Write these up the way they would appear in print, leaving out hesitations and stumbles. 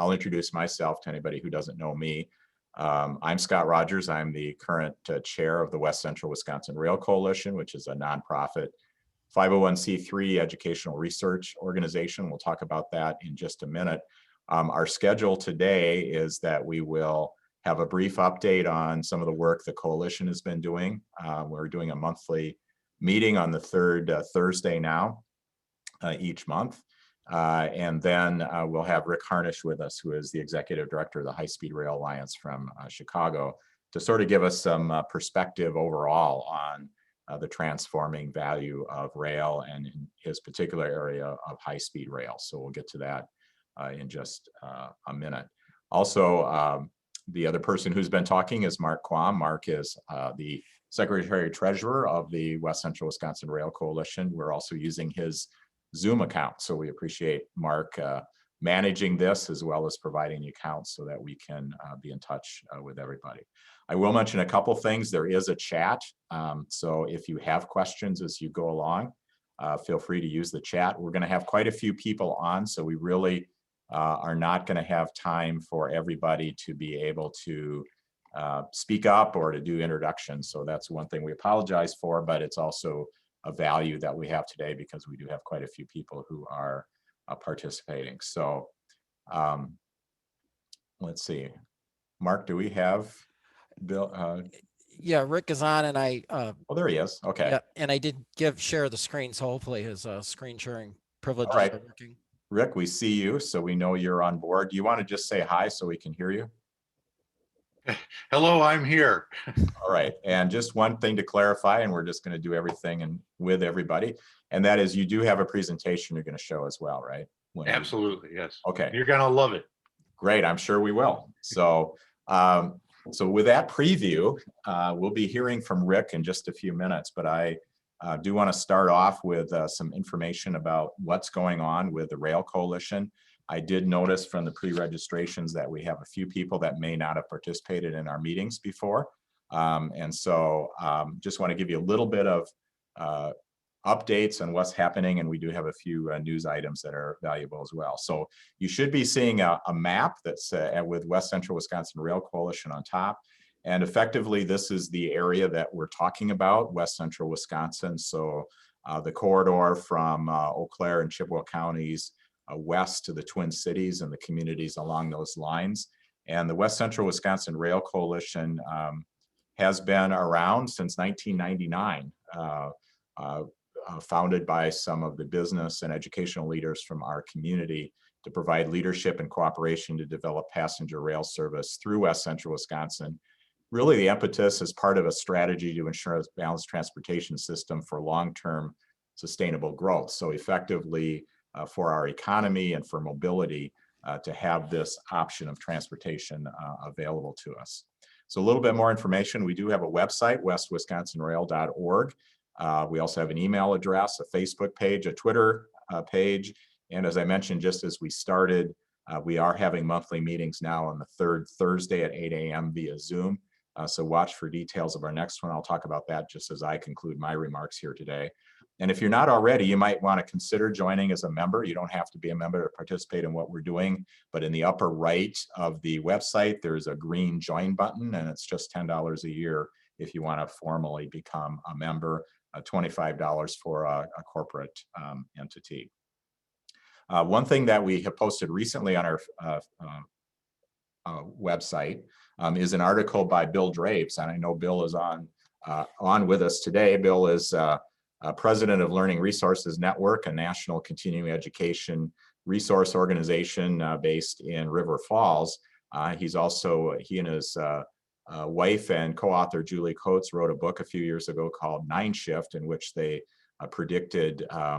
I'll introduce myself to anybody who doesn't know me. I'm Scott Rogers. I'm the current chair of the West Central Wisconsin Rail Coalition, which is a nonprofit 501c3 educational research organization. We'll talk about that in just a minute. Our schedule today is that we will have a brief update on some of the work the coalition has been doing. We're doing a monthly meeting on the third Thursday now, each month. And then we'll have Rick Harnish with us, who is the executive director of the High Speed Rail Alliance from Chicago, to sort of give us some perspective overall on the transforming value of rail and in his particular area of high-speed rail. So we'll get to that in just a minute. Also, the other person who's been talking is Mark Quam. Mark is the Secretary Treasurer of the West Central Wisconsin Rail Coalition. We're also using his Zoom account, so we appreciate Mark managing this as well as providing the accounts so that we can be in touch with everybody. I will mention a couple things. There is a chat, so if you have questions as you go along, feel free to use the chat. We're going to have quite a few people on, so we really are not going to have time for everybody to be able to speak up or to do introductions. So that's one thing we apologize for, but it's also a value that we have today because we do have quite a few people who are participating. So let's see. Mark, do we have Bill? Yeah, Rick is on, and I. Oh, there he is. Okay. Yeah, and I did share the screen, so hopefully his screen sharing privileges right. are working. Rick, we see you, so we know you're on board. Do you want to just say hi so we can hear you? Hello, I'm here. All right, and just one thing to clarify, and we're just going to do everything with everybody, and that is you do have a presentation you're going to show as well, right? Absolutely, yes. Okay. You're going to love it. Great, I'm sure we will. So, so with that preview, we'll be hearing from Rick in just a few minutes, but I do want to start off with some information about what's going on with the Rail Coalition. I did notice from the pre-registrations that we have a few people that may not have participated in our meetings before. And so just want to give you a little bit of updates on what's happening, and we do have a few news items that are valuable as well. So you should be seeing a map that's with West Central Wisconsin Rail Coalition on top. And effectively, this is the area that we're talking about, West Central Wisconsin. So the corridor from Eau Claire and Chippewa counties west to the Twin Cities and the communities along those lines. And the West Central Wisconsin Rail Coalition has been around since 1999, founded by some of the business and educational leaders from our community to provide leadership and cooperation to develop passenger rail service through West Central Wisconsin. Really, the impetus is part of a strategy to ensure a balanced transportation system for long-term sustainable growth. So effectively, for our economy and for mobility, to have this option of transportation available to us. So a little bit more information. We do have a website, westwisconsinrail.org. We also have an email address, a Facebook page, a Twitter page. And as I mentioned, just as we started, we are having monthly meetings now on the third Thursday at 8 a.m. via Zoom. So watch for details of our next one. I'll talk about that just as I conclude my remarks here today. And if you're not already, you might want to consider joining as a member. You don't have to be a member to participate in what we're doing, but in the upper right of the website, there's a green join button, and it's just $10 a year if you want to formally become a member, $25 for a corporate entity. One thing that we have posted recently on our website is an article by Bill Draves, and I know Bill is on with us today. Bill is president of Learning Resources Network, a national continuing education resource organization based in River Falls. He and his wife and co-author Julie Coates wrote a book a few years ago called Nine Shift, in which they predicted a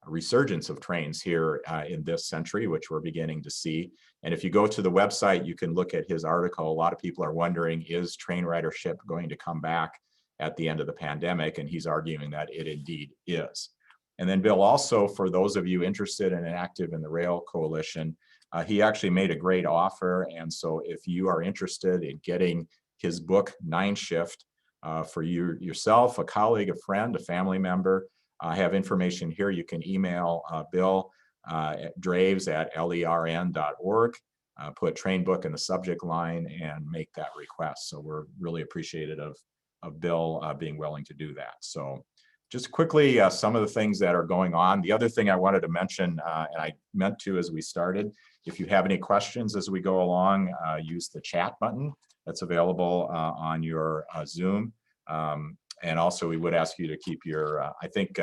resurgence of trains here in this century, which we're beginning to see. And if you go to the website, you can look at his article. A lot of people are wondering, is train ridership going to come back at the end of the pandemic? And he's arguing that it indeed is. And then Bill also, for those of you interested and active in the Rail Coalition, he actually made a great offer. And so if you are interested in getting his book, Nine Shift, for yourself, a colleague, a friend, a family member, I have information here. You can email Bill at Draves at lern.org. put train book in the subject line and make that request. So we're really appreciative of Bill being willing to do that. So just quickly, some of the things that are going on. The other thing I wanted to mention, and I meant to as we started, if you have any questions as we go along, use the chat button that's available on your Zoom. And also we would ask you to keep your, I think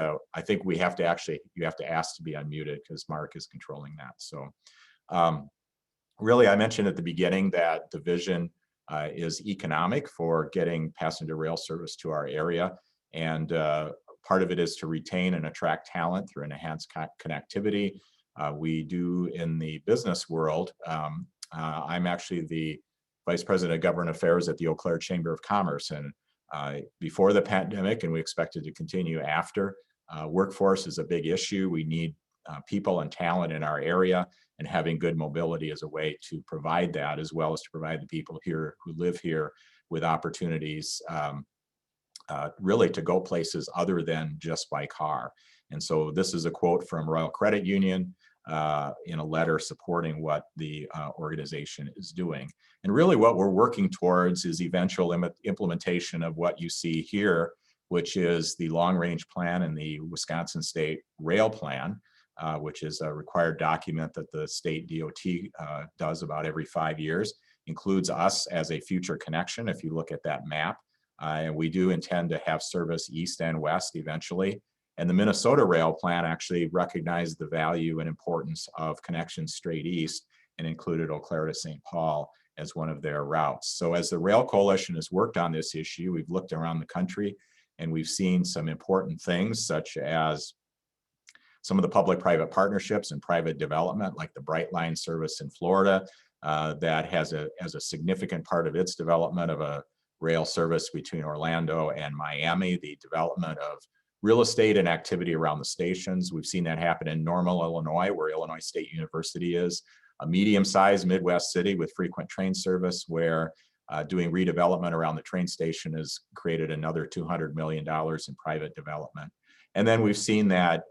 we have to actually, you have to ask to be unmuted because Mark is controlling that. So really, I mentioned at the beginning that the vision is economic for getting passenger rail service to our area. And part of it is to retain and attract talent through enhanced connectivity. We do in the business world. I'm actually the Vice President of Government Affairs at the Eau Claire Chamber of Commerce. And before the pandemic, and we expect it to continue after, workforce is a big issue. We need people and talent in our area, and having good mobility is a way to provide that, as well as to provide the people here who live here with opportunities really to go places other than just by car. And so this is a quote from Royal Credit Union in a letter supporting what the organization is doing. And really what we're working towards is eventual implementation of what you see here, which is the long range plan and the Wisconsin State Rail Plan, which is a required document that the state DOT does about every 5 years, includes us as a future connection. If you look at that map, and we do intend to have service east and west eventually. And the Minnesota Rail Plan actually recognized the value and importance of connections straight east and included Eau Claire to St. Paul as one of their routes. So as the Rail Coalition has worked on this issue, we've looked around the country and we've seen some important things, such as some of the public-private partnerships and private development, like the Brightline service in Florida, that has a significant part of its development of a rail service between Orlando and Miami, the development of real estate and activity around the stations. We've seen that happen in Normal, Illinois, where Illinois State University is, a medium-sized Midwest city with frequent train service, where doing redevelopment around the train station has created another $200 million in private development. And then we've seen that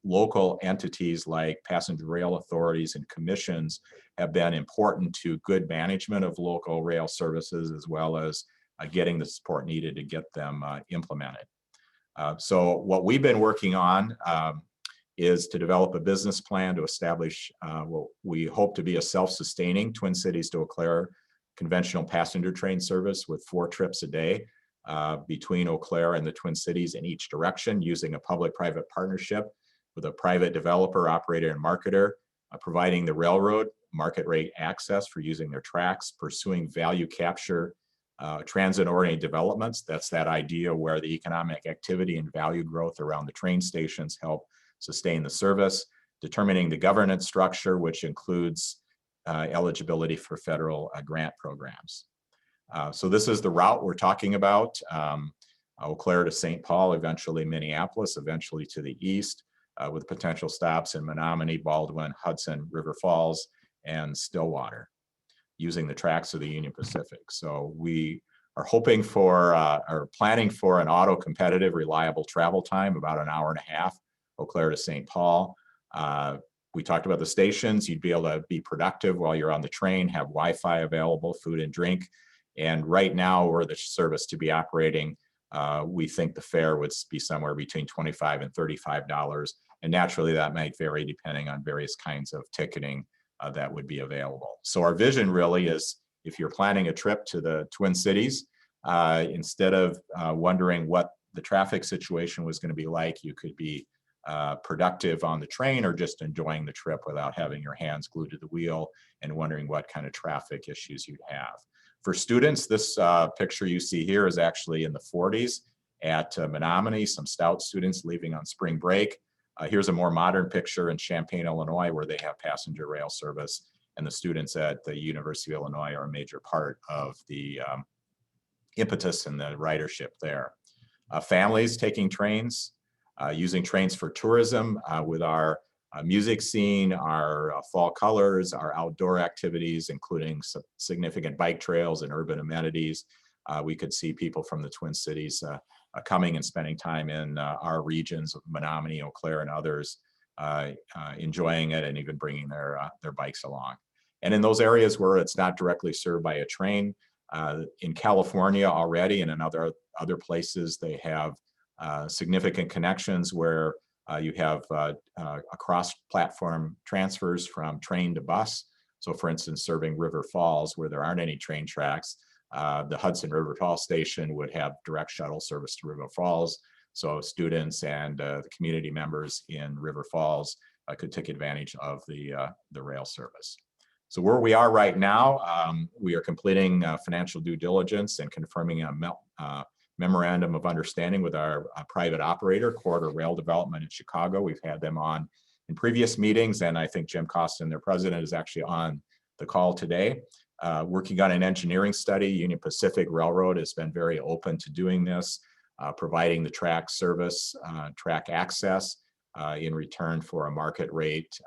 local entities like passenger rail authorities and commissions have been important to good management of local rail services, as well as getting the support needed to get them implemented. So what we've been working on is to develop a business plan to establish what we hope to be a self-sustaining Twin Cities to Eau Claire conventional passenger train service with 4 trips a day between Eau Claire and the Twin Cities in each direction, using a public-private partnership with a private developer, operator, and marketer, providing the railroad market rate access for using their tracks, pursuing value capture, transit-oriented developments. That's that idea where the economic activity and value growth around the train stations help sustain the service, determining the governance structure, which includes eligibility for federal grant programs. So this is the route we're talking about. Eau Claire to St. Paul, eventually Minneapolis, eventually to the east, with potential stops in Menominee, Baldwin, Hudson, River Falls, and Stillwater, using the tracks of the Union Pacific. So we are hoping for, or planning for, an auto-competitive, reliable travel time, about an hour and a half, Eau Claire to St. Paul. We talked about the stations. You'd be able to be productive while you're on the train, have Wi-Fi available, food and drink. And right now, were the service to be operating, we think the fare would be somewhere between $25 and $35. And naturally, that might vary depending on various kinds of ticketing that would be available. So our vision really is, if you're planning a trip to the Twin Cities, instead of wondering what the traffic situation was going to be like, you could be productive on the train or just enjoying the trip without having your hands glued to the wheel and wondering what kind of traffic issues you'd have. For students, this picture you see here is actually in the 40s at Menominee, some Stout students leaving on spring break. Here's a more modern picture in Champaign, Illinois, where they have passenger rail service, and the students at the University of Illinois are a major part of the impetus and the ridership there. Families taking trains, using trains for tourism with our music scene, our fall colors, our outdoor activities, including some significant bike trails and urban amenities. We could see people from the Twin Cities coming and spending time in our regions of Menominee, Eau Claire, and others, enjoying it and even bringing their bikes along. And in those areas where it's not directly served by a train, in California already and in other places, they have significant connections where you have cross-platform transfers from train to bus. So for instance, serving River Falls where there aren't any train tracks, the Hudson River Falls station would have direct shuttle service to River Falls. So students and the community members in River Falls could take advantage of the rail service. So where we are right now, we are completing financial due diligence and confirming a memorandum of understanding with our private operator, Corridor Rail Development in Chicago. We've had them on in previous meetings, and I think Jim Costin, their president, is actually on the call today. Working on an engineering study. Union Pacific Railroad has been very open to doing this, providing the track service, track access in return for a market rate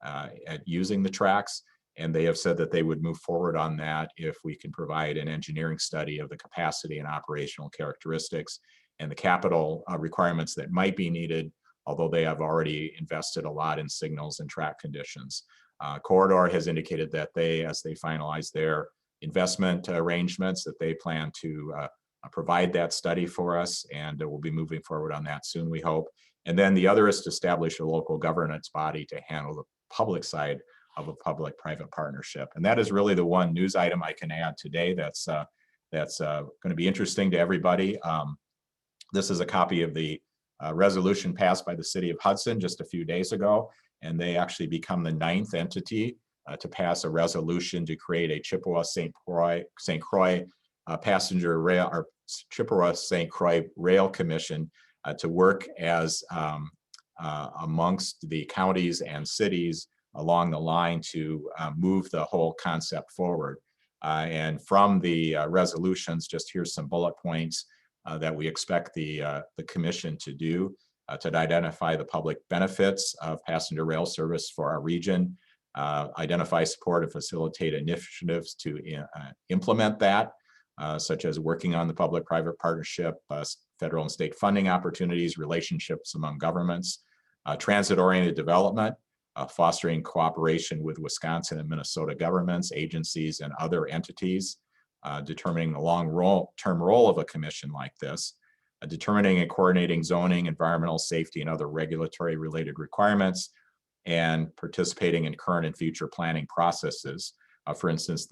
at using the tracks. And they have said that they would move forward on that if we can provide an engineering study of the capacity and operational characteristics and the capital requirements that might be needed, although they have already invested a lot in signals and track conditions. Corridor has indicated that as they finalize their investment arrangements, that they plan to provide that study for us, and we'll be moving forward on that soon, we hope. And then the other is to establish a local governance body to handle the public side of a public-private partnership. And that is really the one news item I can add today that's going to be interesting to everybody. This is a copy of the resolution passed by the city of Hudson just a few days ago, and they actually become the 9th entity to pass a resolution to create a Chippewa-St. Croix passenger rail, or Chippewa-St. Croix Rail Commission to work as amongst the counties and cities along the line to move the whole concept forward. And from the resolutions, just here's some bullet points that we expect the commission to do to identify the public benefits of passenger rail service for our region, identify, support, and facilitate initiatives to implement that, such as working on the public-private partnership, federal and state funding opportunities, relationships among governments, transit-oriented development, fostering cooperation with Wisconsin and Minnesota governments, agencies, and other entities, determining the long-term role of a commission like this, determining and coordinating zoning, environmental safety, and other regulatory-related requirements, and participating in current and future planning processes. For instance,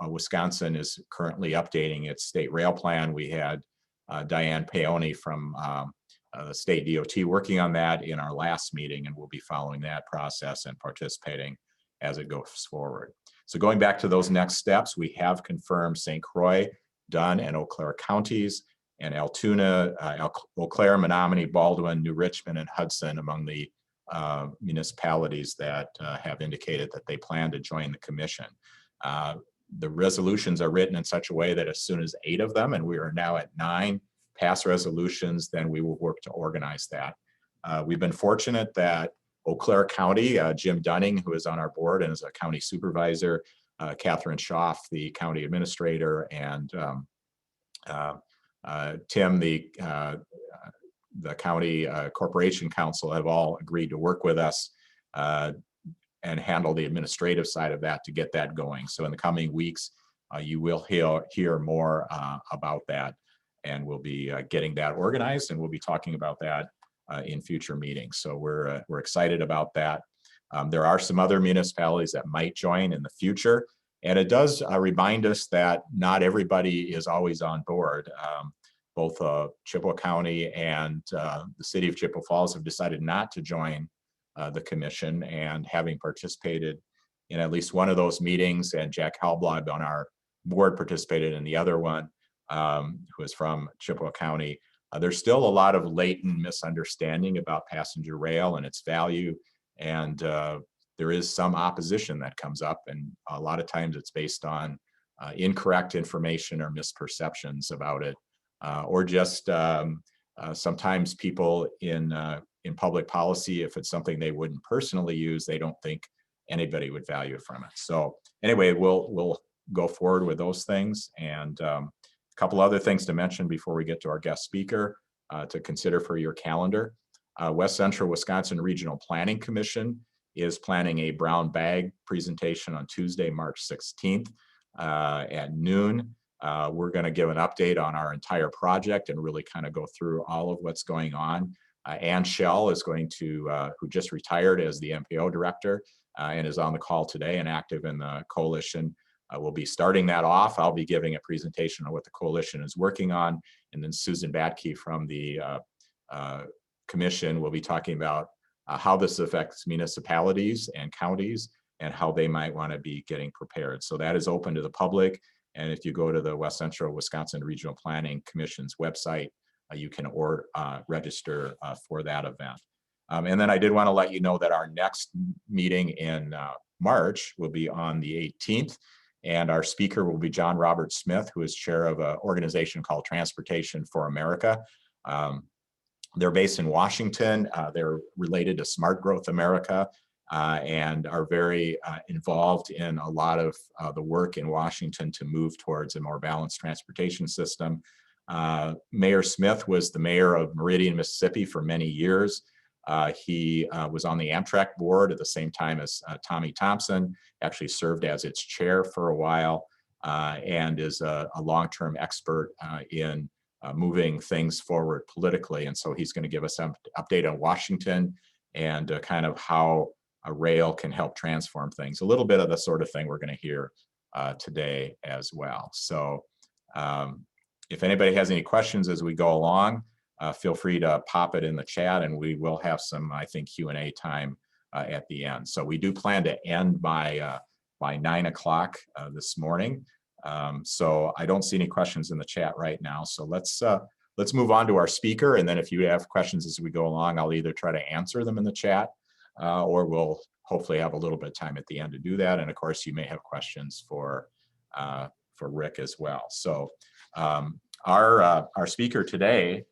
Wisconsin is currently updating its state rail plan. We had Diane Paoni from the state DOT working on that in our last meeting, and we'll be following that process and participating as it goes forward. So going back to those next steps, we have confirmed St. Croix, Dunn, and Eau Claire counties, and Altoona, Eau Claire, Menominee, Baldwin, New Richmond, and Hudson among the municipalities that have indicated that they plan to join the commission. The resolutions are written in such a way that as soon as 8 of them, and we are now at 9, pass resolutions, then we will work to organize that. We've been fortunate that Eau Claire County, Jim Dunning, who is on our board and is a county supervisor, Catherine Schaff, the county administrator, and Tim, the county corporation council, have all agreed to work with us and handle the administrative side of that to get that going. So in the coming weeks, you will hear more about that, and we'll be getting that organized, and we'll be talking about that in future meetings. So we're excited about that. There are some other municipalities that might join in the future, and it does remind us that not everybody is always on board. Both Chippewa County and the city of Chippewa Falls have decided not to join the commission, and having participated in at least one of those meetings, and Jack Halblad on our board participated in the other one, who is from Chippewa County. There's still a lot of latent misunderstanding about passenger rail and its value, and there is some opposition that comes up, and a lot of times it's based on incorrect information or misperceptions about it, or just sometimes people in public policy, if it's something they wouldn't personally use, they don't think anybody would value from it. So anyway, we'll go forward with those things. And a couple other things to mention before we get to our guest speaker to consider for your calendar. West Central Wisconsin Regional Planning Commission is planning a brown bag presentation on Tuesday, March 16th at noon. We're going to give an update on our entire project and really kind of go through all of what's going on. Ann Schell is going to, who just retired as the MPO director and is on the call today and active in the coalition. We'll be starting that off. I'll be giving a presentation on what the coalition is working on. And then Susan Batke from the commission will be talking about how this affects municipalities and counties and how they might want to be getting prepared. So that is open to the public. And if you go to the West Central Wisconsin Regional Planning Commission's website, you can register for that event. And then I did want to let you know that our next meeting in March will be on the 18th. And our speaker will be John Robert Smith, who is chair of an organization called Transportation for America. They're based in Washington. They're related to Smart Growth America and are very involved in a lot of the work in Washington to move towards a more balanced transportation system. Mayor Smith was the mayor of Meridian, Mississippi for many years. He was on the Amtrak board at the same time as Tommy Thompson, actually served as its chair for a while, and is a long-term expert in moving things forward politically. And so he's going to give us an update on Washington and kind of how a rail can help transform things. A little bit of the sort of thing we're going to hear today as well. So if anybody has any questions as we go along, feel free to pop it in the chat, and we will have some, I think, Q&A time at the end. So we do plan to end by 9 o'clock this morning. So I don't see any questions in the chat right now. So let's move on to our speaker. And then if you have questions as we go along, I'll either try to answer them in the chat or we'll hopefully have a little bit of time at the end to do that. And of course, you may have questions for Rick as well. So our speaker today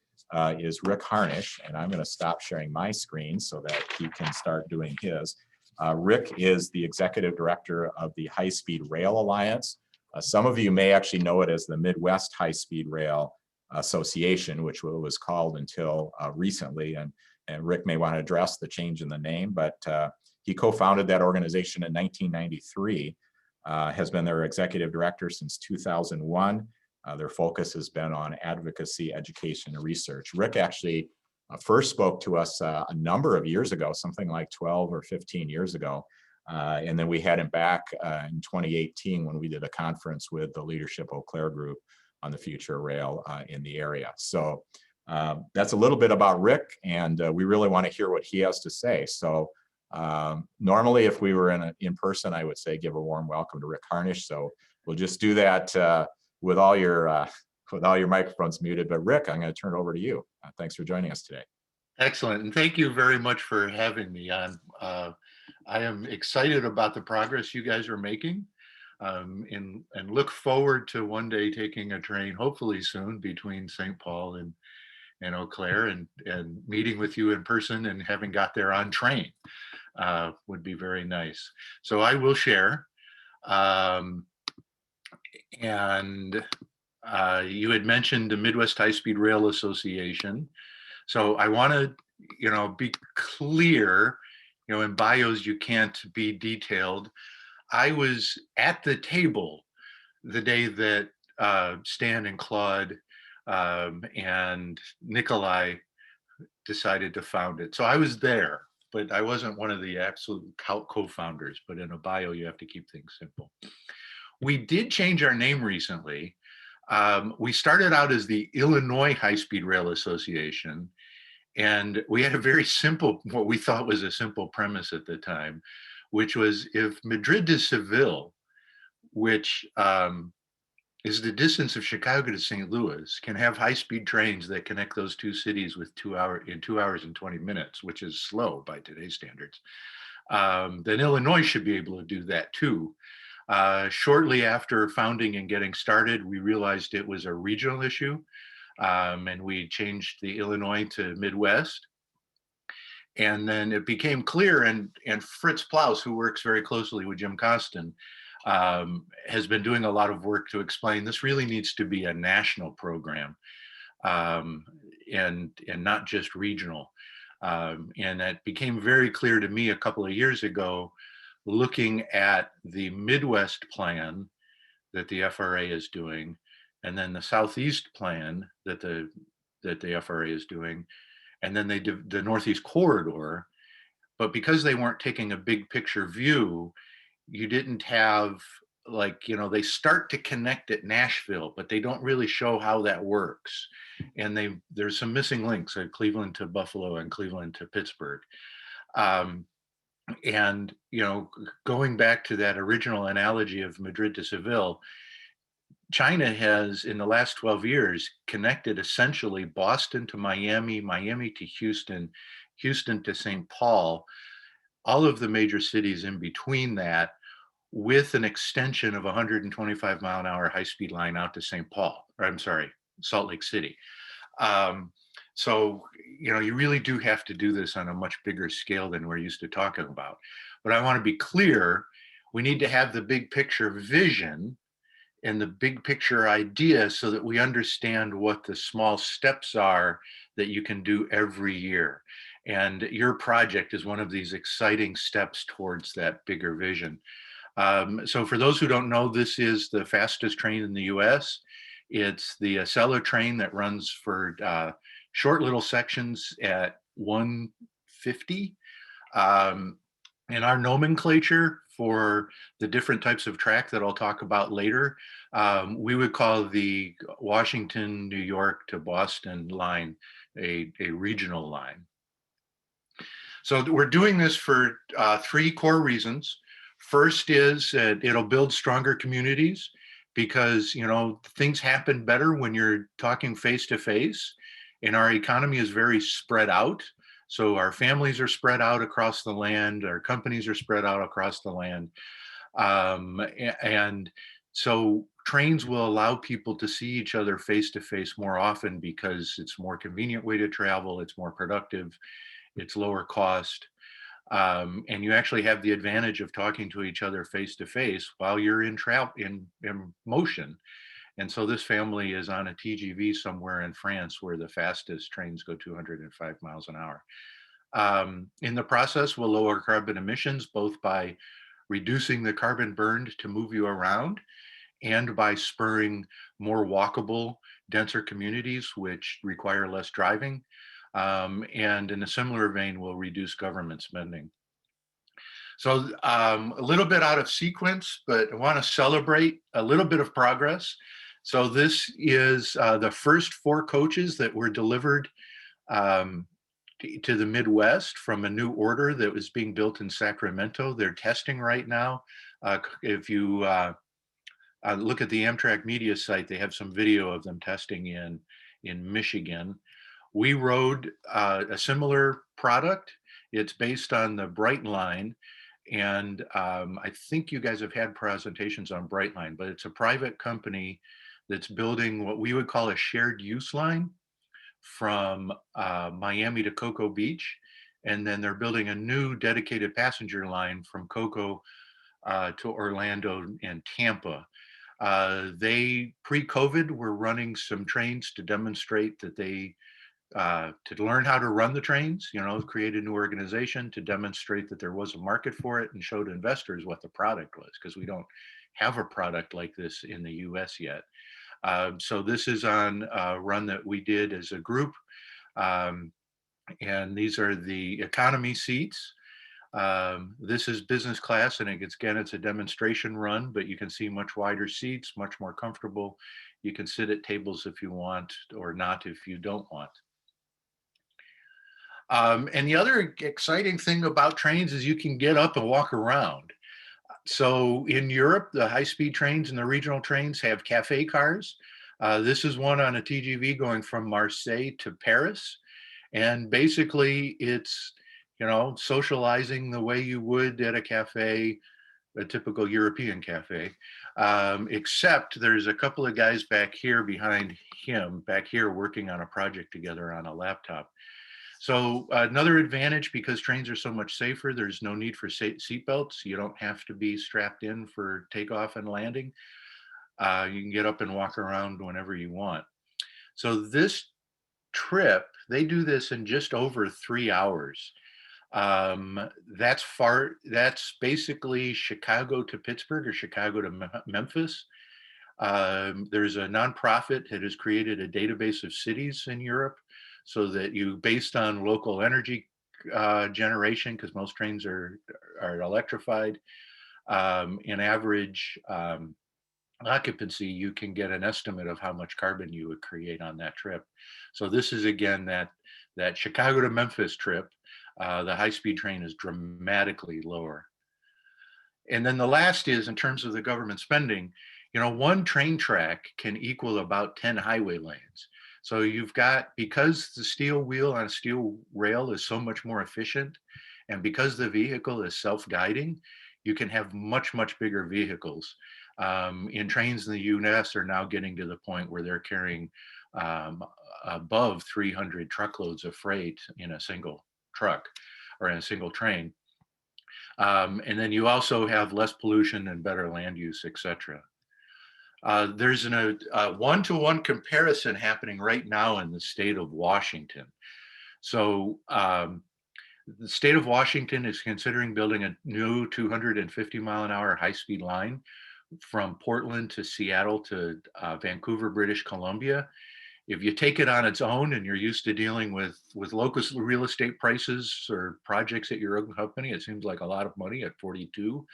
is Rick Harnish, and I'm going to stop sharing my screen so that he can start doing his. Rick is the executive director of the High Speed Rail Alliance. Some of you may actually know it as the Midwest High Speed Rail Association, which was called until recently. And Rick may want to address the change in the name, but he co-founded that organization in 1993, has been their executive director since 2001. Their focus has been on advocacy, education, and research. Rick actually first spoke to us a number of years ago, something like 12 or 15 years ago. And then we had him back in 2018 when we did a conference with the Leadership Eau Claire group on the future of rail in the area. So that's a little bit about Rick, and we really want to hear what he has to say. So normally if we were in person, I would say give a warm welcome to Rick Harnish. So we'll just do that with all your microphones muted. But Rick, I'm going to turn it over to you. Thanks for joining us today. Excellent. And thank you very much for having me on. I am excited about the progress you guys are making and look forward to one day taking a train, hopefully soon, between St. Paul and Eau Claire and meeting with you in person and having got there on train would be very nice. So I will share. And you had mentioned the Midwest High Speed Rail Association. So I want to, be clear, in bios, you can't be detailed. I was at the table the day that Stan and Claude and Nikolai decided to found it. So I was there, but I wasn't one of the absolute co-founders, but in a bio, you have to keep things simple. We did change our name recently. We started out as the Illinois High Speed Rail Association, and we had a very simple, what we thought was a simple premise at the time, which was if Madrid to Seville, which is the distance of Chicago to St. Louis, can have high-speed trains that connect those two cities with 2 hours and 20 minutes, which is slow by today's standards, then Illinois should be able to do that too. Shortly after founding and getting started, we realized it was a regional issue, and we changed the Illinois to Midwest. And then it became clear, and Fritz Plaus, who works very closely with Jim Costin, has been doing a lot of work to explain this really needs to be a national program and not just regional. And it became very clear to me a couple of years ago, looking at the Midwest plan that the FRA is doing, and then the Southeast plan that the FRA is doing, and then the Northeast corridor. But because they weren't taking a big picture view, you didn't have, like, you know, they start to connect at Nashville, but they don't really show how that works. And there's some missing links at Cleveland to Buffalo and Cleveland to Pittsburgh. And, you know, going back to that original analogy of Madrid to Seville, China has, in the last 12 years, connected essentially Boston to Miami, Miami to Houston, Houston to St. Paul, all of the major cities in between that, with an extension of 125-mile-an-hour high-speed line out to St. Paul, or I'm sorry, Salt Lake City. So, you know, you really do have to do this on a much bigger scale than we're used to talking about. But I want to be clear, we need to have the big picture vision and the big picture idea so that we understand what the small steps are that you can do every year. And your project is one of these exciting steps towards that bigger vision. So for those who don't know, this is the fastest train in the US. It's the Acela train that runs for short little sections at 150. And our nomenclature for the different types of track that I'll talk about later, we would call the Washington, New York to Boston line a regional line. So we're doing this for 3 core reasons. First is that it'll build stronger communities, because, you know, things happen better when you're talking face to face, and our economy is very spread out. So our families are spread out across the land, our companies are spread out across the land. And so trains will allow people to see each other face to face more often, because it's a more convenient way to travel, it's more productive, it's lower cost. And you actually have the advantage of talking to each other face to face while you're in motion. And so this family is on a TGV somewhere in France, where the fastest trains go 205 miles an hour. In the process, we'll lower carbon emissions, both by reducing the carbon burned to move you around, and by spurring more walkable, denser communities, which require less driving. And in a similar vein, will reduce government spending. So a little bit out of sequence, but I want to celebrate a little bit of progress. So this is the first 4 coaches that were delivered to the Midwest from a new order that was being built in Sacramento. They're testing right now. If you look at the Amtrak media site, they have some video of them testing in Michigan. We rode a similar product. It's based on the Brightline, and I think you guys have had presentations on Brightline, but it's a private company that's building what we would call a shared use line from Miami to Cocoa Beach, and then they're building a new dedicated passenger line from Cocoa to Orlando and Tampa. They, pre-COVID, were running some trains to demonstrate that they to learn how to run the trains, you know, create a new organization to demonstrate that there was a market for it, and showed investors what the product was, because we don't have a product like this in the US yet. So this is on a run that we did as a group. And these are the economy seats. This is business class, and it's a demonstration run, but you can see much wider seats, much more comfortable. You can sit at tables if you want, or not if you don't want. And the other exciting thing about trains is you can get up and walk around. So in Europe, the high-speed trains and the regional trains have cafe cars. This is one on a TGV going from Marseille to Paris. And basically it's, you know, socializing the way you would at a cafe, a typical European cafe, except there's a couple of guys back here behind him, back here, working on a project together on a laptop. So another advantage, because trains are so much safer, there's no need for seat belts. You don't have to be strapped in for takeoff and landing. You can get up and walk around whenever you want. So this trip, they do this in just over 3 hours. That's basically Chicago to Pittsburgh or Chicago to Memphis. There's a nonprofit that has created a database of cities in Europe so that you, based on local energy generation, because most trains are electrified, in average occupancy, you can get an estimate of how much carbon you would create on that trip. So this is, again, that Chicago to Memphis trip. The high-speed train is dramatically lower. And then the last is, in terms of the government spending, one train track can equal about 10 highway lanes. So you've got, because the steel wheel on a steel rail is so much more efficient, and because the vehicle is self-guiding, you can have much, much bigger vehicles. In trains in the US are now getting to the point where they're carrying above 300 truckloads of freight in a single truck or in a single train. And then you also have less pollution and better land use, etc. There's a one-to-one comparison happening right now in the state of Washington. So the state of Washington is considering building a new 250-mile-an-hour high-speed line from Portland to Seattle to Vancouver, British Columbia. If you take it on its own and you're used to dealing with local real estate prices or projects at your own company, it seems like a lot of money at 42.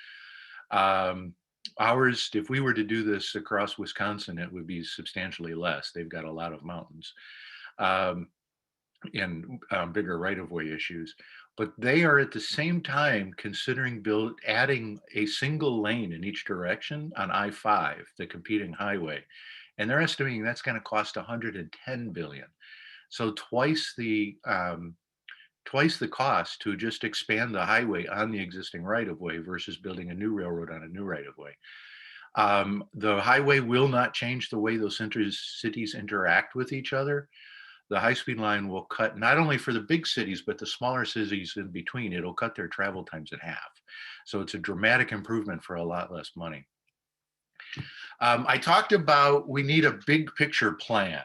Ours, if we were to do this across Wisconsin, it would be substantially less. They've got a lot of mountains and bigger right-of-way issues. But they are at the same time considering adding a single lane in each direction on I-5, the competing highway. And they're estimating that's going to cost $110 billion. So twice the cost to just expand the highway on the existing right-of-way versus building a new railroad on a new right-of-way. The highway will not change the way those cities interact with each other. The high-speed line will cut not only for the big cities, but the smaller cities in between. It'll cut their travel times in half. So it's a dramatic improvement for a lot less money. I talked about we need a big picture plan.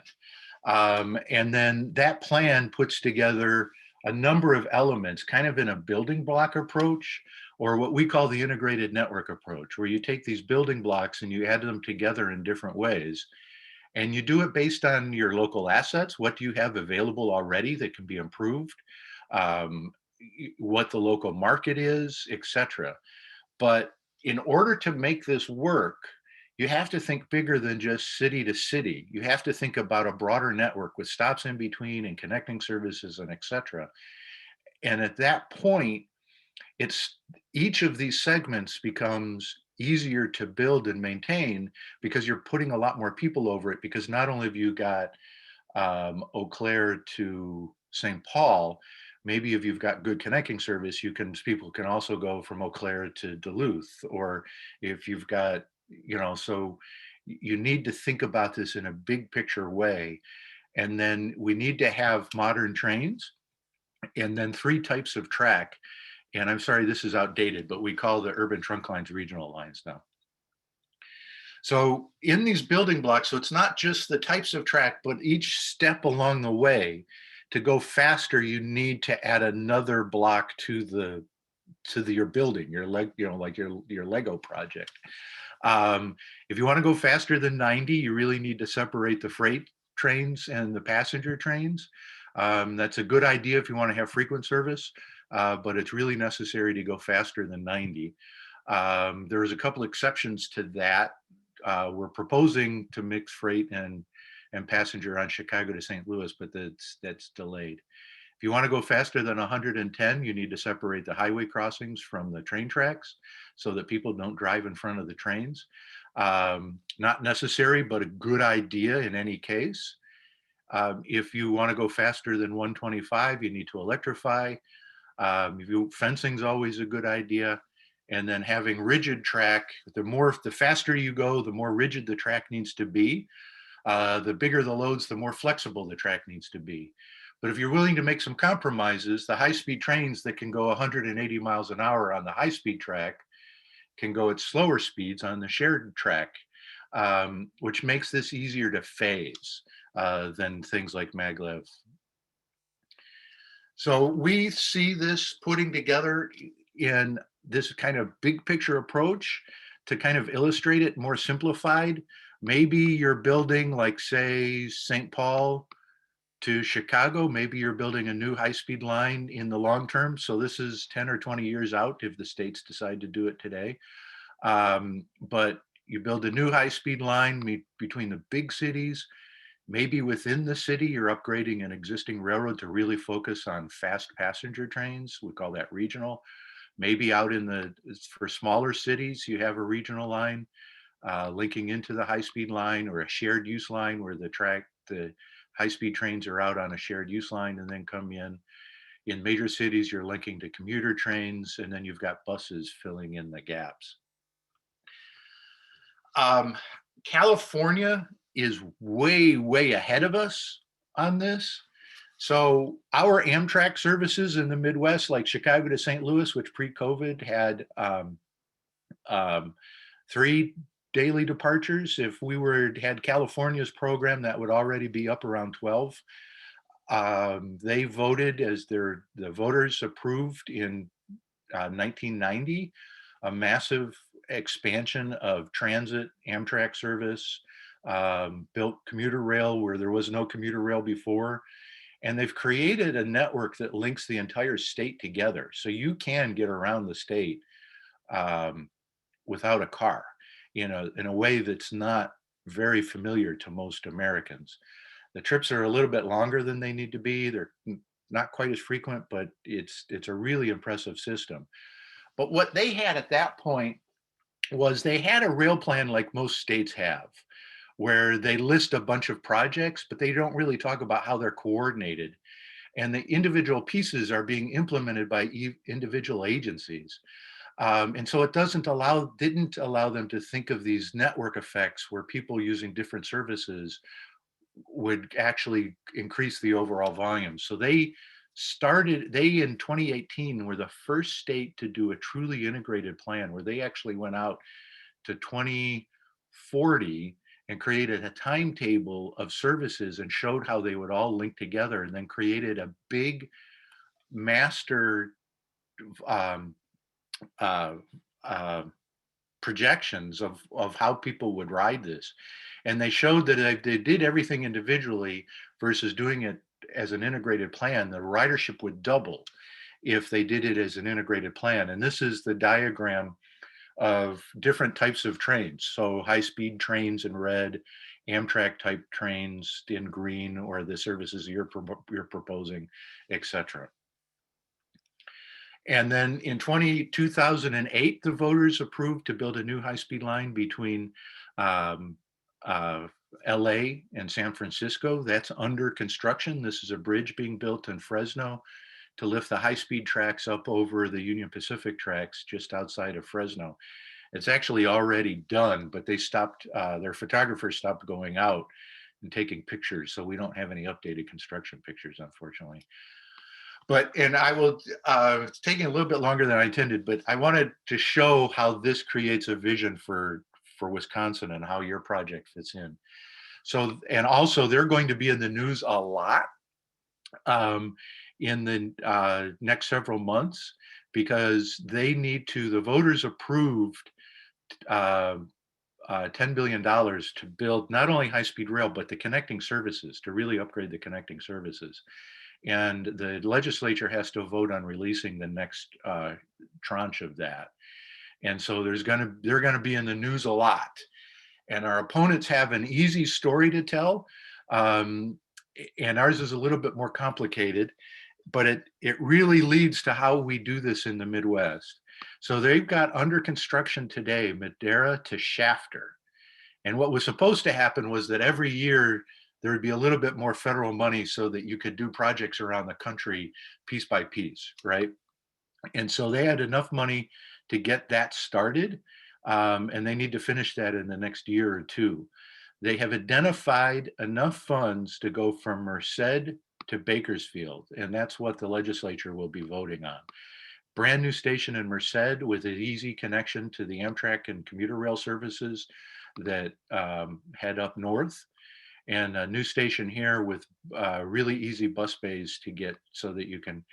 And then that plan puts together a number of elements, kind of in a building block approach, or what we call the integrated network approach, where you take these building blocks and you add them together in different ways. And you do it based on your local assets. What do you have available already that can be improved? What the local market is, etc. But in order to make this work, you have to think bigger than just city to city. You have to think about a broader network with stops in between and connecting services and etc. And at that point, each of these segments becomes easier to build and maintain because you're putting a lot more people over it, because not only have you got Eau Claire to St. Paul, maybe if you've got good connecting service, people can also go from Eau Claire to Duluth, or if you've got, so you need to think about this in a big picture way. And then we need to have modern trains, and then 3 types of track. And I'm sorry, this is outdated, but we call the urban trunk lines regional lines now. So in these building blocks, so it's not just the types of track, but each step along the way. To go faster, you need to add another block to your building, like your Lego project. If you want to go faster than 90, you really need to separate the freight trains and the passenger trains. That's a good idea if you want to have frequent service, but it's really necessary to go faster than 90. There's a couple exceptions to that. We're proposing to mix freight and passenger on Chicago to St. Louis, but that's delayed. If you want to go faster than 110, you need to separate the highway crossings from the train tracks so that people don't drive in front of the trains. Not necessary, but a good idea in any case. If you want to go faster than 125, you need to electrify. Fencing is always a good idea. And then having rigid track, the faster you go, the more rigid the track needs to be. The bigger the loads, the more flexible the track needs to be. But if you're willing to make some compromises, the high-speed trains that can go 180 miles an hour on the high-speed track can go at slower speeds on the shared track, which makes this easier to phase than things like maglev So we see this putting together in this kind of big picture approach to kind of illustrate it more simplified. Maybe you're building, like, say, St. Paul to Chicago. Maybe you're building a new high-speed line in the long term. So this is 10 or 20 years out if the states decide to do it today. But you build a new high-speed line between the big cities. Maybe within the city, you're upgrading an existing railroad to really focus on fast passenger trains. We call that regional. Maybe out for smaller cities, you have a regional line linking into the high-speed line, or a shared use line where the high-speed trains are out on a shared use line and then come in. In major cities, you're linking to commuter trains, and then you've got buses filling in the gaps. California is way, way ahead of us on this. So our Amtrak services in the Midwest, like Chicago to St. Louis, which pre-COVID had 3 daily departures. If we had California's program, that would already be up around 12. They voted, the voters approved in 1990, a massive expansion of transit Amtrak service, built commuter rail where there was no commuter rail before. And they've created a network that links the entire state together. So you can get around the state without a car, in a way that's not very familiar to most Americans. The trips are a little bit longer than they need to be. They're not quite as frequent, but it's a really impressive system. But what they had at that point was they had a rail plan like most states have, where they list a bunch of projects, but they don't really talk about how they're coordinated. And the individual pieces are being implemented by individual agencies. And so it didn't allow them to think of these network effects where people using different services would actually increase the overall volume. So they in 2018 were the first state to do a truly integrated plan, where they actually went out to 2040 and created a timetable of services and showed how they would all link together, and then created a big master projections of how people would ride this. And they showed that if they did everything individually versus doing it as an integrated plan, the ridership would double if they did it as an integrated plan. And this is the diagram of different types of trains. So high-speed trains in red, Amtrak type trains in green, or the services you're proposing, etc. And then in 2008, the voters approved to build a new high-speed line between LA and San Francisco. That's under construction. This is a bridge being built in Fresno to lift the high-speed tracks up over the Union Pacific tracks just outside of Fresno. It's actually already done, but they stopped, their photographers stopped going out and taking pictures. So we don't have any updated construction pictures, unfortunately. And I will, it's taking a little bit longer than I intended, but I wanted to show how this creates a vision for Wisconsin and how your project fits in. So, and also they're going to be in the news a lot in the next several months, because the voters approved $10 billion to build not only high-speed rail, but the connecting services, to really upgrade the connecting services. And the legislature has to vote on releasing the next tranche of that. And so they're going to be in the news a lot. And our opponents have an easy story to tell. And ours is a little bit more complicated, but it really leads to how we do this in the Midwest. So they've got under construction today, Madera to Shafter. And what was supposed to happen was that every year there would be a little bit more federal money so that you could do projects around the country piece by piece, right? And so they had enough money to get that started, and they need to finish that in the next year or two. They have identified enough funds to go from Merced to Bakersfield, and that's what the legislature will be voting on. Brand new station in Merced with an easy connection to the Amtrak and commuter rail services that head up north. and a new station here with really easy bus bays to get so that you can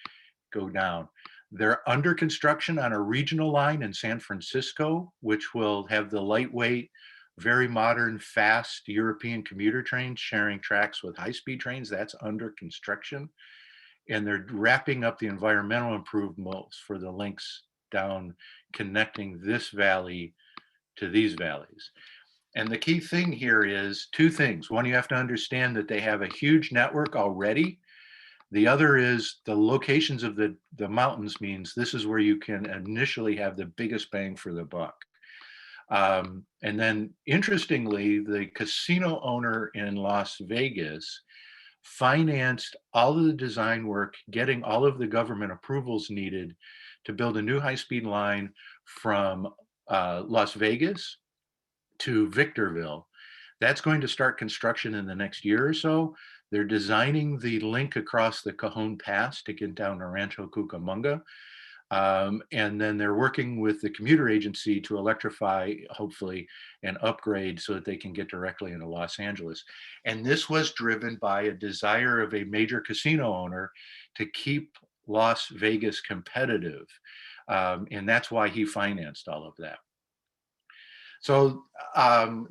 go down. They're under construction on a regional line in San Francisco, which will have the lightweight, very modern, fast European commuter trains sharing tracks with high-speed trains. That's under construction. And they're wrapping up the environmental improvements for the links down, connecting this valley to these valleys. And the key thing here is two things. One, you have to understand that they have a huge network already. The other is the locations of the mountains means this is where you can initially have the biggest bang for the buck. And then interestingly, the casino owner in Las Vegas financed all of the design work, getting all of the government approvals needed to build a new high-speed line from Las Vegas to Victorville. That's going to start construction in the next year or so. They're designing the link across the Cajon Pass to get down to Rancho Cucamonga. And then they're working with the commuter agency to electrify, hopefully, and upgrade so that they can get directly into Los Angeles. And this was driven by a desire of a major casino owner to keep Las Vegas competitive. And that's why he financed all of that. So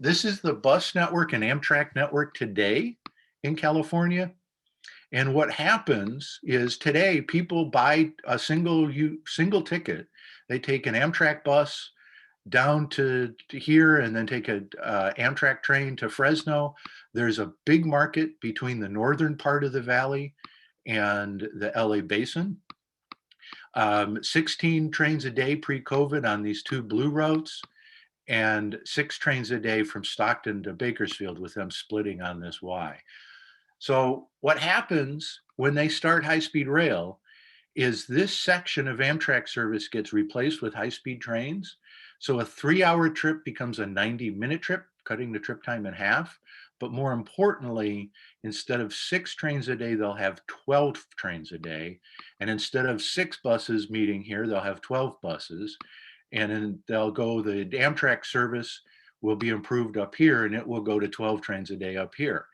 this is the bus network and Amtrak network today in California. And what happens is today people buy a single ticket. They take an Amtrak bus down to here and then take a Amtrak train to Fresno. There's a big market between the northern part of the valley and the LA basin. 16 trains a day pre-COVID on these two blue routes, and 6 trains a day from Stockton to Bakersfield, with them splitting on this Y. So what happens when they start high-speed rail is this section of Amtrak service gets replaced with high-speed trains. So a 3-hour trip becomes a 90-minute trip, cutting the trip time in half. But more importantly, instead of 6 trains a day, they'll have 12 trains a day. And instead of 6 buses meeting here, they'll have 12 buses. And then they'll go, the Amtrak service will be improved up here, and it will go to 12 trains a day up here.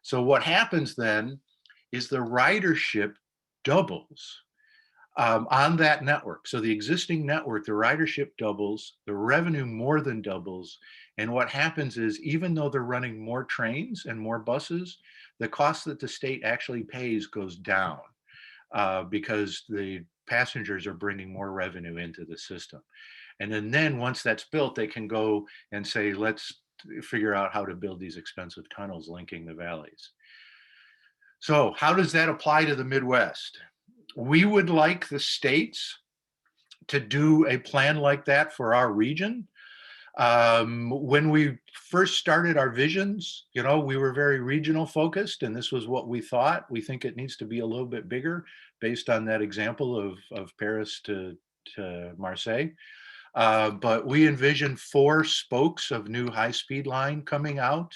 So what happens then is the ridership doubles on that network. So the existing network, the ridership doubles, the revenue more than doubles. And what happens is, even though they're running more trains and more buses, the cost that the state actually pays goes down because the passengers are bringing more revenue into the system. And then once that's built, they can go and say, let's figure out how to build these expensive tunnels linking the valleys. So how does that apply to the Midwest? We would like the states to do a plan like that for our region. When we first started our visions, we were very regional focused, and this was what we thought. We think it needs to be a little bit bigger based on that example of Paris to Marseille. But we envision 4 spokes of new high-speed line coming out,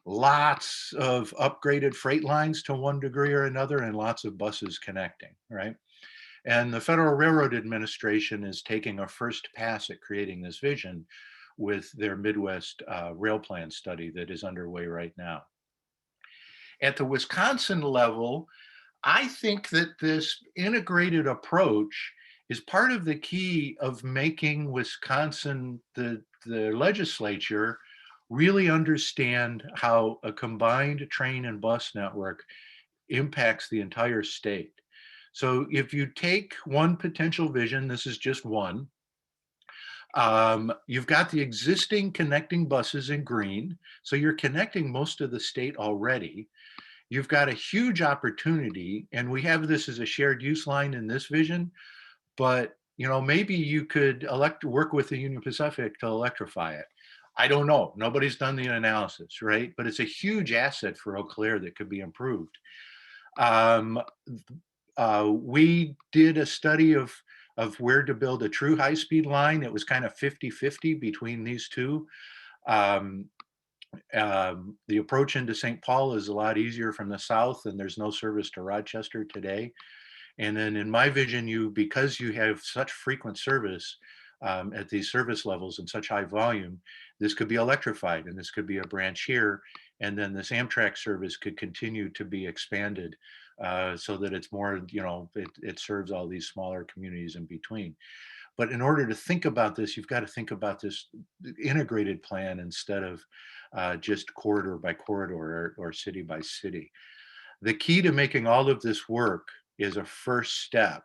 lots of upgraded freight lines to one degree or another, and lots of buses connecting, right? And the Federal Railroad Administration is taking a first pass at creating this vision with their Midwest Rail Plan study that is underway right now. At the Wisconsin level, I think that this integrated approach is part of the key of making Wisconsin, the legislature, really understand how a combined train and bus network impacts the entire state. So if you take one potential vision, this is just one, you've got the existing connecting buses in green, so you're connecting most of the state already. You've got a huge opportunity, and we have this as a shared use line in this vision, but maybe you could work with the Union Pacific to electrify it. I don't know. Nobody's done the analysis, right? But it's a huge asset for Eau Claire that could be improved. We did a study of where to build a true high-speed line. It was kind of 50-50 between these two. The approach into St. Paul is a lot easier from the south, and there's no service to Rochester today. And then in my vision, because you have such frequent service at these service levels and such high volume, this could be electrified, and this could be a branch here, and then this Amtrak service could continue to be expanded so that it's more, it serves all these smaller communities in between. But in order to think about this, you've got to think about this integrated plan instead of just corridor by corridor or city by city. The key to making all of this work is a first step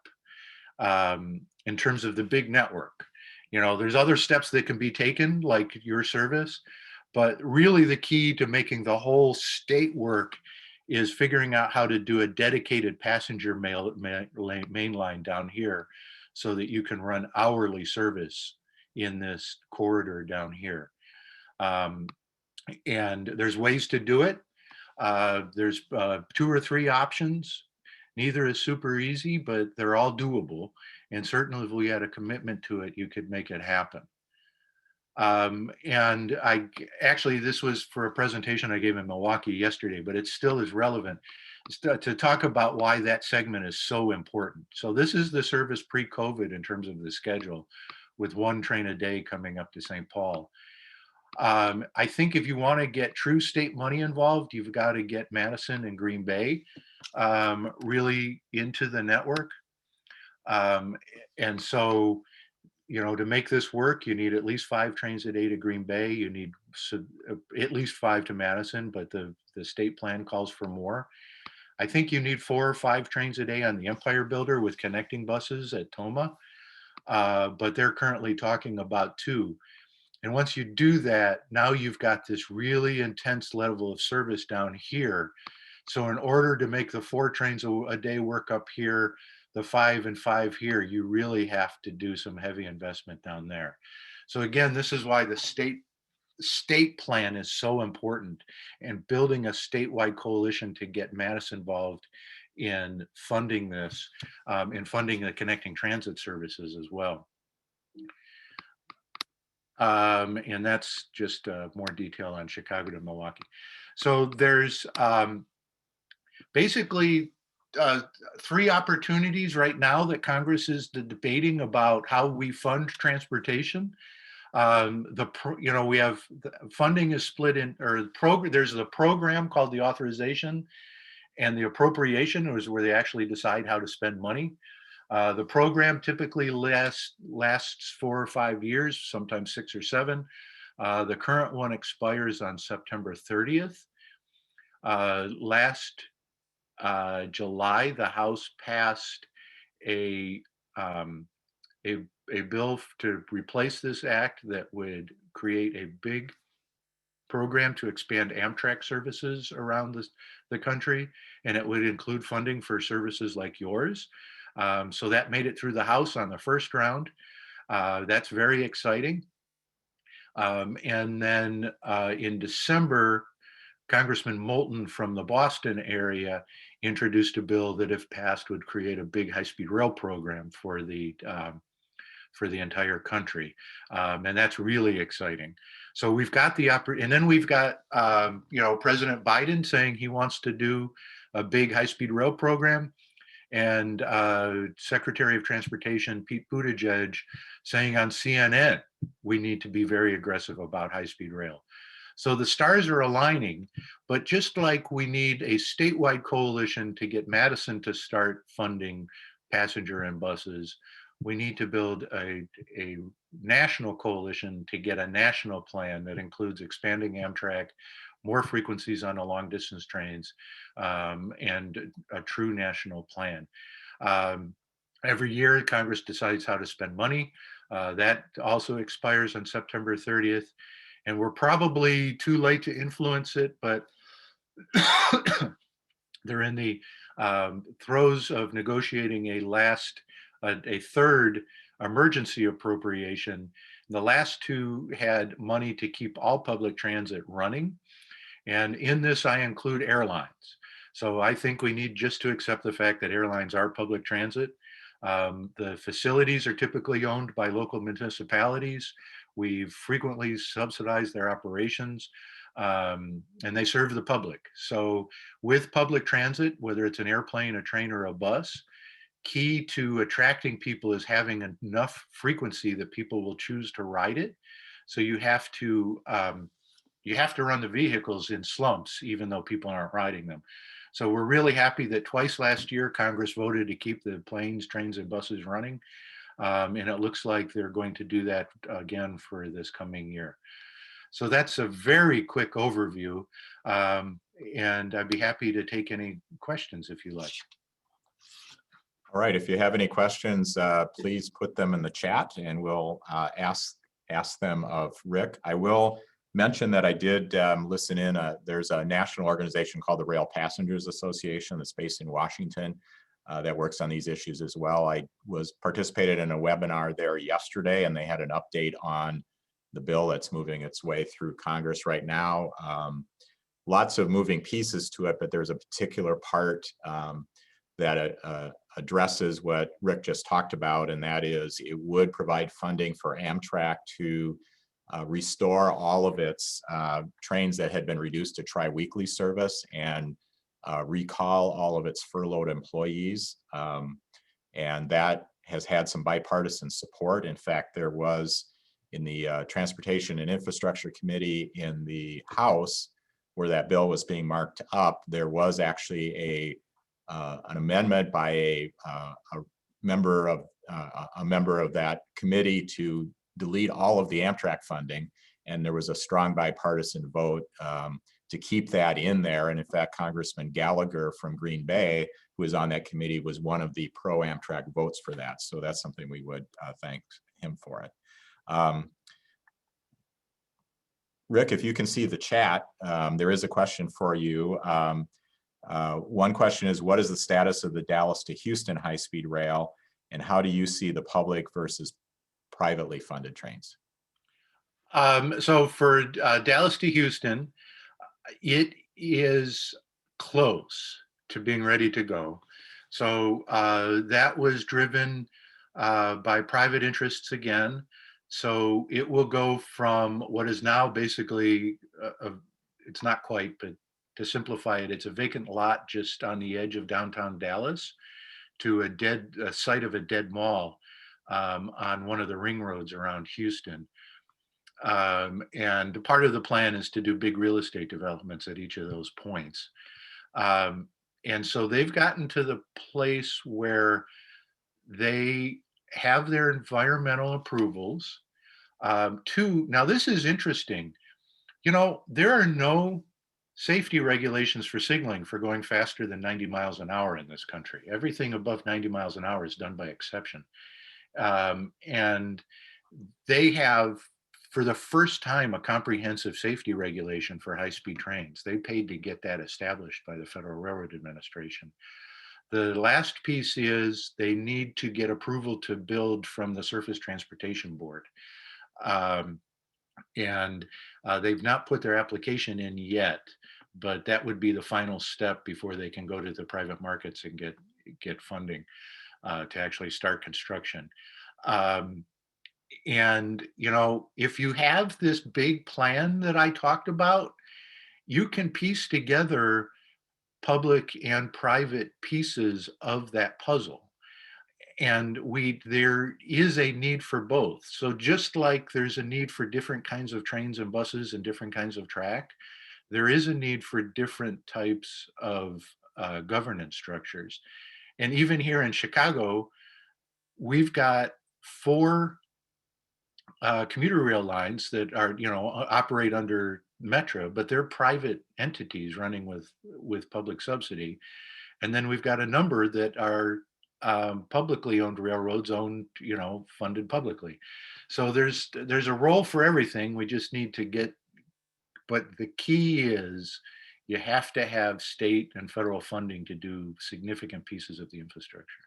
in terms of the big network. There's other steps that can be taken, like your service, but really the key to making the whole state work is figuring out how to do a dedicated passenger main line down here so that you can run hourly service in this corridor down here. And there's ways to do it. There's 2 or 3 options. Neither is super easy, but they're all doable. And certainly if we had a commitment to it, you could make it happen. And this was for a presentation I gave in Milwaukee yesterday, but it still is relevant to talk about why that segment is so important. So this is the service pre-COVID in terms of the schedule, with 1 train a day coming up to St. Paul. I think if you want to get true state money involved, you've got to get Madison and Green Bay really into the network. And so, to make this work, you need at least 5 trains a day to Green Bay. You need at least 5 to Madison, but the state plan calls for more. I think you need 4 or 5 trains a day on the Empire Builder with connecting buses at Toma, but they're currently talking about 2. And once you do that, now you've got this really intense level of service down here. So in order to make the 4 trains a day work up here, the 5 and 5 here, you really have to do some heavy investment down there. So again, this is why the state plan is so important, and building a statewide coalition to get Madison involved in funding this, and funding the connecting transit services as well. And that's just more detail on Chicago to Milwaukee. So there's basically 3 opportunities right now that Congress is debating about how we fund transportation. We have funding is split in, there's the program called the authorization, and the appropriation is where they actually decide how to spend money. The program typically lasts 4 or 5 years, sometimes 6 or 7. The current one expires on September 30th. Last July, the House passed a bill to replace this act that would create a big program to expand Amtrak services around the country, and it would include funding for services like yours. So that made it through the House on the first round. That's very exciting. And then in December, Congressman Moulton from the Boston area introduced a bill that, if passed, would create a big high-speed rail program for the entire country. And that's really exciting. So we've got and then we've got, President Biden saying he wants to do a big high-speed rail program, and Secretary of Transportation Pete Buttigieg saying on CNN, we need to be very aggressive about high-speed rail. So the stars are aligning, but just like we need a statewide coalition to get Madison to start funding passenger and buses, we need to build a national coalition to get a national plan that includes expanding Amtrak, more frequencies on the long distance trains, and a true national plan. Every year, Congress decides how to spend money. That also expires on September 30th. And we're probably too late to influence it, but they're in the throes of negotiating a third emergency appropriation. The last 2 had money to keep all public transit running. And in this, I include airlines. So I think we need just to accept the fact that airlines are public transit. The facilities are typically owned by local municipalities. We've frequently subsidized their operations, and they serve the public. So with public transit, whether it's an airplane, a train, or a bus, key to attracting people is having enough frequency that people will choose to ride it. So you have to run the vehicles in slumps, even though people aren't riding them. So we're really happy that twice last year, Congress voted to keep the planes, trains, and buses running. And it looks like they're going to do that again for this coming year. So that's a very quick overview. And I'd be happy to take any questions if you like. All right, if you have any questions, please put them in the chat and we'll ask them of Rick. I will mention that I did listen in. There's a national organization called the Rail Passengers Association that's based in Washington that works on these issues as well. I participated in a webinar there yesterday, and they had an update on the bill that's moving its way through Congress right now. Lots of moving pieces to it, but there's a particular part that addresses what Rick just talked about, and that is it would provide funding for Amtrak to restore all of its trains that had been reduced to tri-weekly service and recall all of its furloughed employees. And that has had some bipartisan support. In fact, there was in the Transportation and Infrastructure Committee in the House, where that bill was being marked up, there was actually an amendment by a member of that committee to delete all of the Amtrak funding, and there was a strong bipartisan vote to keep that in there. And in fact, Congressman Gallagher from Green Bay, who was on that committee, was one of the pro-Amtrak votes for that. So that's something we would thank him for it. Rick, if you can see the chat, there is a question for you. One question is, what is the status of the Dallas to Houston high-speed rail, and how do you see the public versus privately funded trains? So for Dallas to Houston, it is close to being ready to go. So that was driven by private interests again. So it will go from what is now basically, it's not quite, but to simplify it, it's a vacant lot just on the edge of downtown Dallas to a site of a dead mall on one of the ring roads around Houston. And part of the plan is to do big real estate developments at each of those points. And so they've gotten to the place where they have their environmental approvals. Now this is interesting. You know, there are no safety regulations for signaling for going faster than 90 miles an hour in this country. Everything above 90 miles an hour is done by exception. And they have, for the first time, a comprehensive safety regulation for high-speed trains. They paid to get that established by the Federal Railroad Administration. The last piece is they need to get approval to build from the Surface Transportation Board. And they've not put their application in yet, but that would be the final step before they can go to the private markets and get funding to actually start construction. And, you know, if you have this big plan that I talked about, you can piece together public and private pieces of that puzzle. And there is a need for both. So just like there's a need for different kinds of trains and buses and different kinds of track, there is a need for different types of governance structures. And even here in Chicago, we've got 4 commuter rail lines that are, you know, operate under Metro, but they're private entities running with public subsidy. And then we've got a number that are publicly owned railroads owned, you know, funded publicly. So there's a role for everything. We just need to get, but the key is you have to have state and federal funding to do significant pieces of the infrastructure.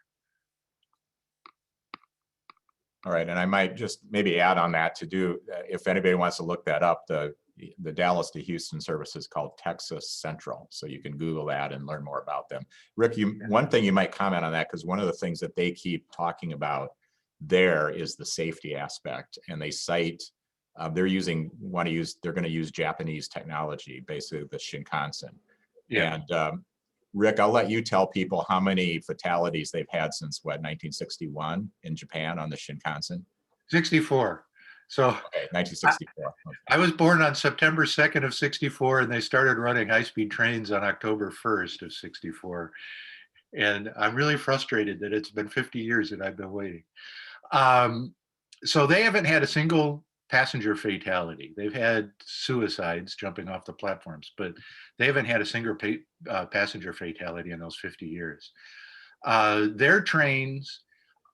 All right, and I might just maybe add on that to do, if anybody wants to look that up, the Dallas to Houston service is called Texas Central. So you can Google that and learn more about them. Rick, one thing you might comment on that, because one of the things that they keep talking about there is the safety aspect, and they cite, they're going to use Japanese technology, basically the Shinkansen. Yeah. And Rick, I'll let you tell people how many fatalities they've had since, what, 1961 in Japan on the Shinkansen? 64. So Okay, 1964. I was born on September 2nd of 64, and they started running high-speed trains on October 1st of 64. And I'm really frustrated that it's been 50 years that I've been waiting. So they haven't had a single passenger fatality. They've had suicides jumping off the platforms, but they haven't had a single passenger fatality in those 50 years. Their trains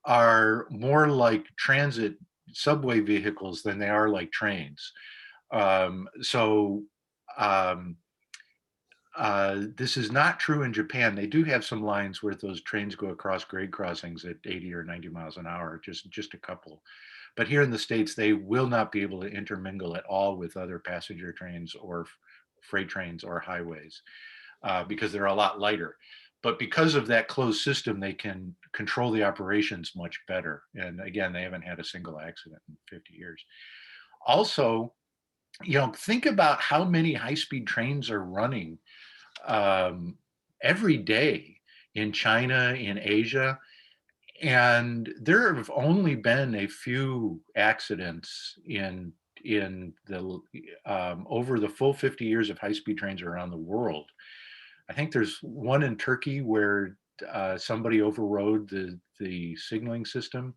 are more like transit subway vehicles than they are like trains. So this is not true in Japan. They do have some lines where those trains go across grade crossings at 80 or 90 miles an hour, just a couple. But here in the States, they will not be able to intermingle at all with other passenger trains or freight trains or highways because they're a lot lighter. But because of that closed system, they can control the operations much better. And again, they haven't had a single accident in 50 years. Also, think about how many high-speed trains are running every day in China, in Asia. And there have only been a few accidents in the over the full 50 years of high-speed trains around the world. I think there's one in Turkey where somebody overrode the signaling system.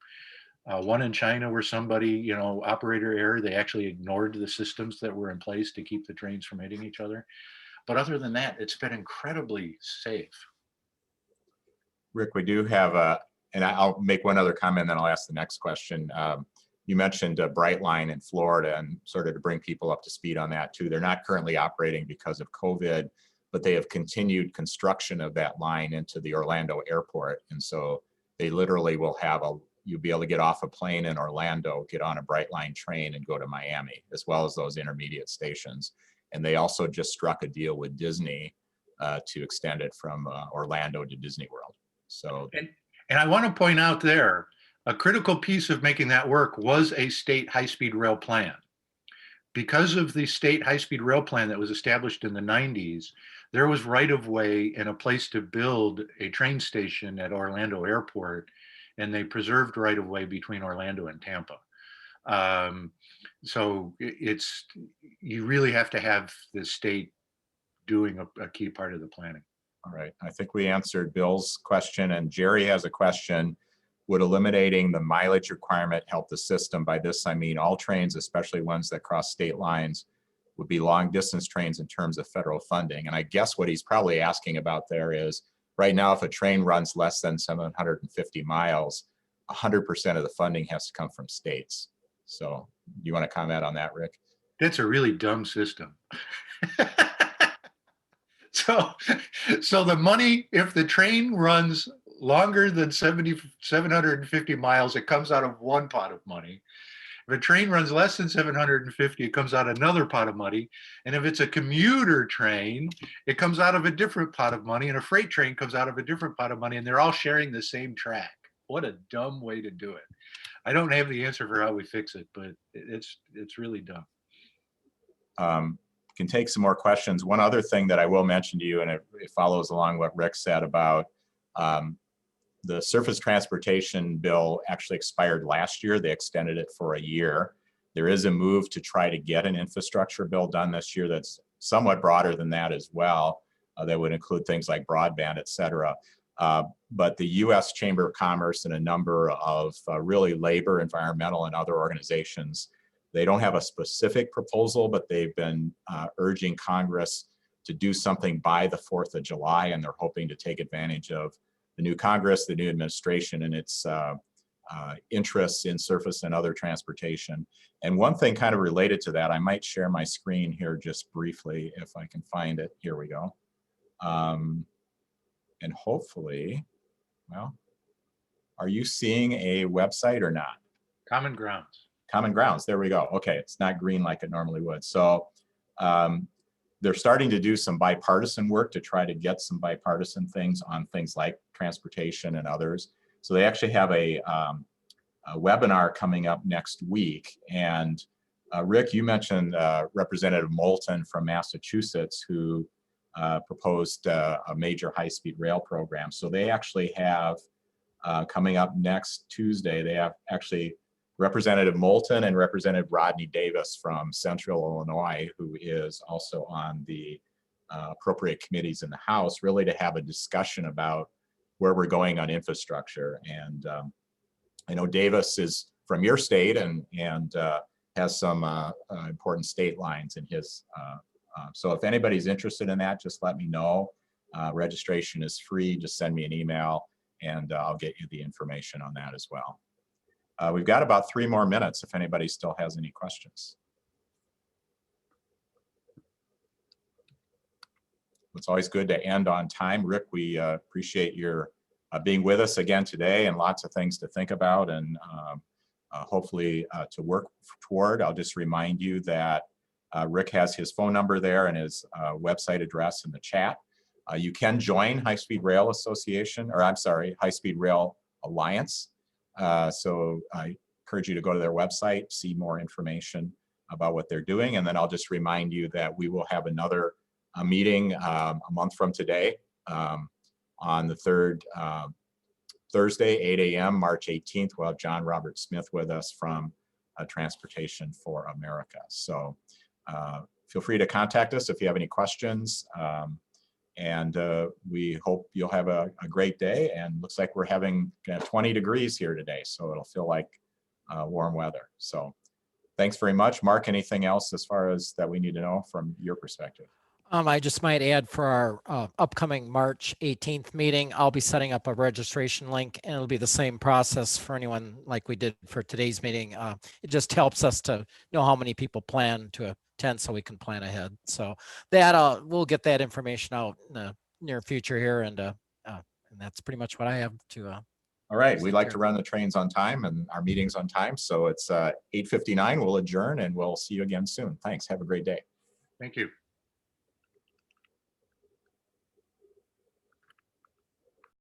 One in China where somebody, operator error, they actually ignored the systems that were in place to keep the trains from hitting each other. But other than that, it's been incredibly safe. Rick, we do have and I'll make one other comment, then I'll ask the next question. You mentioned Brightline in Florida, and sort of to bring people up to speed on that too. They're not currently operating because of COVID, but they have continued construction of that line into the Orlando airport. And so they literally will have you'll be able to get off a plane in Orlando, get on a Brightline train and go to Miami, as well as those intermediate stations. And they also just struck a deal with Disney to extend it from Orlando to Disney World. So, and I want to point out there, a critical piece of making that work was a state high-speed rail plan. Because of the state high-speed rail plan that was established in the 90s, there was right-of-way and a place to build a train station at Orlando Airport, and they preserved right-of-way between Orlando and Tampa. So you really have to have the state doing a key part of the planning. All right, I think we answered Bill's question, and Jerry has a question. Would eliminating the mileage requirement help the system? By this, I mean all trains, especially ones that cross state lines, would be long distance trains in terms of federal funding. And I guess what he's probably asking about there is, right now, if a train runs less than 750 miles, 100% of the funding has to come from states. So you want to comment on that, Rick? That's a really dumb system. So the money, if the train runs longer than 750 miles, it comes out of one pot of money. If a train runs less than 750, it comes out another pot of money. And if it's a commuter train, it comes out of a different pot of money, and a freight train comes out of a different pot of money, and they're all sharing the same track. What a dumb way to do it. I don't have the answer for how we fix it, but it's really dumb. Can take some more questions. One other thing that I will mention to you, and it follows along what Rick said about the surface transportation bill actually expired last year. They extended it for a year. There is a move to try to get an infrastructure bill done this year that's somewhat broader than that as well. That would include things like broadband, et cetera. But the U.S. Chamber of Commerce and a number of really labor, environmental, and other organizations, they don't have a specific proposal, but they've been urging Congress to do something by the 4th of July, and they're hoping to take advantage of the new Congress, the new administration, and its interests in surface and other transportation. And one thing kind of related to that, I might share my screen here just briefly if I can find it. Here we go. And hopefully, well, are you seeing a website or not? Common Grounds. Common Grounds, there we go. Okay, it's not green like it normally would. So they're starting to do some bipartisan work to try to get some bipartisan things on things like transportation and others. So they actually have a webinar coming up next week. And Rick, you mentioned Representative Moulton from Massachusetts, who proposed a major high-speed rail program. So they actually have, coming up next Tuesday, they have actually Representative Moulton and Representative Rodney Davis from Central Illinois, who is also on the appropriate committees in the House, really to have a discussion about where we're going on infrastructure. And I know Davis is from your state and has some important state lines in his. So if anybody's interested in that, just let me know. Registration is free. Just send me an email and I'll get you the information on that as well. We've got about 3 more minutes if anybody still has any questions. It's always good to end on time. Rick, we appreciate your being with us again today, and lots of things to think about and hopefully to work toward. I'll just remind you that Rick has his phone number there and his website address in the chat. You can join High Speed Rail Association, or I'm sorry, High Speed Rail Alliance. So I encourage you to go to their website, see more information about what they're doing. And then I'll just remind you that we will have another meeting a month from today on the third Thursday, 8 a.m., March 18th. We'll have John Robert Smith with us from Transportation for America. So feel free to contact us if you have any questions. And we hope you'll have a great day. And looks like we're having 20 degrees here today, so it'll feel like warm weather. So thanks very much. Mark, anything else as far as that we need to know from your perspective? I just might add for our upcoming March 18th meeting, I'll be setting up a registration link, and it'll be the same process for anyone like we did for today's meeting. It just helps us to know how many people plan to attend so we can plan ahead. So that we'll get that information out in the near future here, and that's pretty much what I have to. All right, we like to run the trains on time and our meetings on time. So it's 8:59. We'll adjourn and we'll see you again soon. Thanks. Have a great day. Thank you.